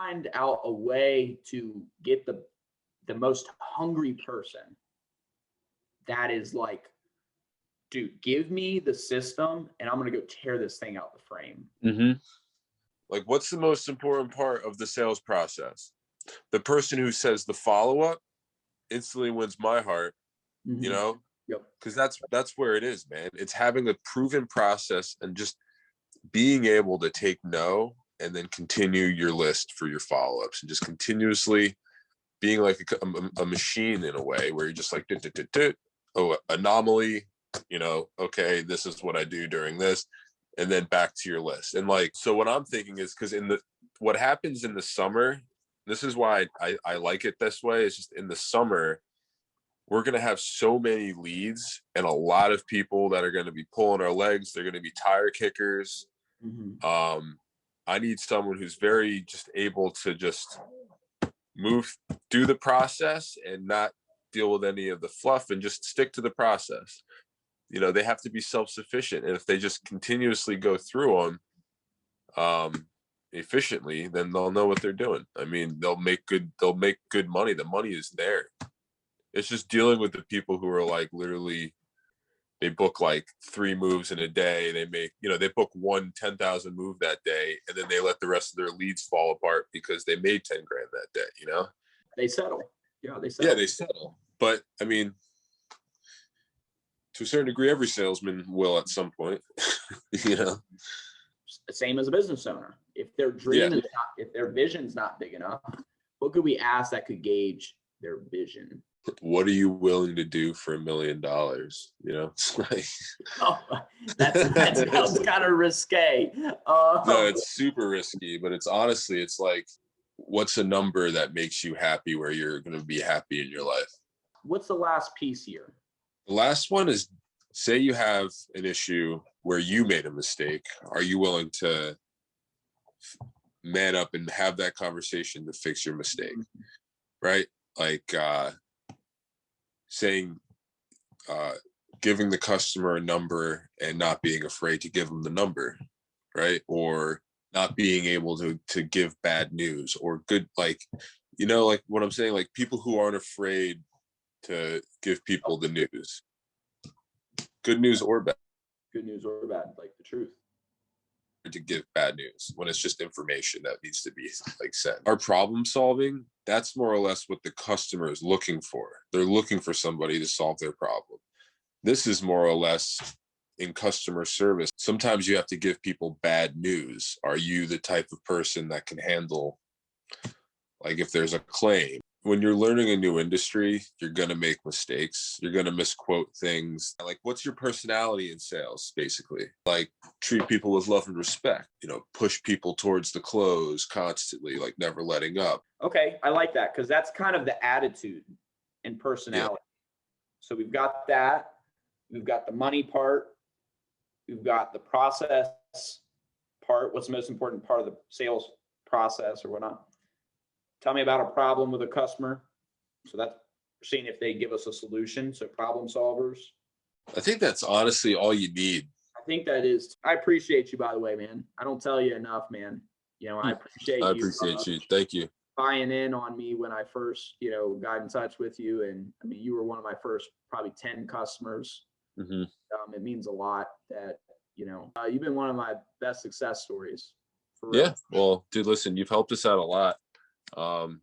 find out a way to get the most hungry person that is like, dude, give me the system and I'm going to go tear this thing out the frame. Mm-hmm. Like, what's the most important part of the sales process? The person who says the follow-up instantly wins my heart, Mm-hmm. you know? Yep. Because that's where it is, man. It's having a proven process and just being able to take no and then continue your list for your follow-ups and just continuously being like a machine in a way where you're just like, oh, anomaly, you know, okay, this is what I do during this, and then back to your list. And like, so what I'm thinking is, because what happens in the summer, this is why I like it this way, is just in the summer, we're going to have so many leads and a lot of people that are going to be pulling our legs. They're going to be tire kickers. Mm-hmm. I need someone who's very just able to just move through the process and not deal with any of the fluff and just stick to the process. You know, they have to be self-sufficient. And if they just continuously go through them efficiently, then they'll know what they're doing. I mean, they'll make good money. The money is there. It's just dealing with the people who are like literally, they book like 3 moves in a day. They make, you know, they book one 10,000 move that day, and then they let the rest of their leads fall apart because they made 10 grand that day, you know? They settle. Yeah, they settle. Yeah, they settle. But I mean, to a certain degree, every salesman will at some point, you know? Same as a business owner. If their dream is not, if their vision's not big enough, what could we ask that could gauge their vision? What are you willing to do for $1 million? You know, it's like, oh, that sounds kind of risque. No, it's super risky, but it's honestly, it's like, what's a number that makes you happy where you're going to be happy in your life? What's the last piece here? The last one is, say you have an issue where you made a mistake. Are you willing to man up and have that conversation to fix your mistake? Right? Like, saying, giving the customer a number and not being afraid to give them the number, right? Or not being able to give bad news or good, like, you know, like what I'm saying, like people who aren't afraid to give people the news, good news or bad. Good news or bad, like the truth. To give bad news when it's just information that needs to be like said. Our problem solving, that's more or less what the customer is looking for. They're looking for somebody to solve their problem. This is more or less in customer service. Sometimes you have to give people bad news. Are you the type of person that can handle, like if there's a claim? When you're learning a new industry, you're going to make mistakes. You're going to misquote things. Like, what's your personality in sales, basically? Like, treat people with love and respect, you know, push people towards the close constantly, like never letting up. Okay, I like that, because that's kind of the attitude and personality. Yeah. So we've got that. We've got the money part. We've got the process part. What's the most important part of the sales process or whatnot? Tell me about a problem with a customer. So that's seeing if they give us a solution. So problem solvers. I think that's honestly all you need. I think that is. I appreciate you, by the way, man. I don't tell you enough, man. You know, I appreciate you. Thank you. Buying in on me when I first, you know, got in touch with you. And I mean, you were one of my first probably 10 customers. Mm-hmm. It means a lot that, you know, you've been one of my best success stories. For real. Yeah. Well, dude, listen, you've helped us out a lot. And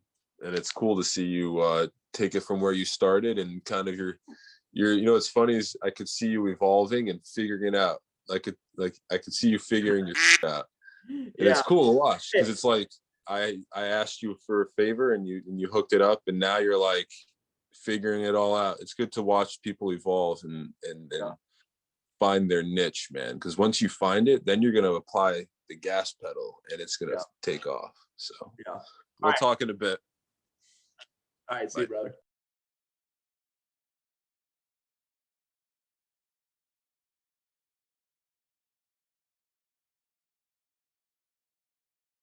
it's cool to see you take it from where you started and kind of your you know, it's funny is I could see you evolving and figuring it out. I could see you figuring your shit out. And it's cool to watch because it's like I asked you for a favor and you hooked it up and now you're like figuring it all out. It's good to watch people evolve and find their niche, man, because once you find it, then you're going to apply the gas pedal and it's going to take off. So we'll talk in a bit. All right, see you, brother.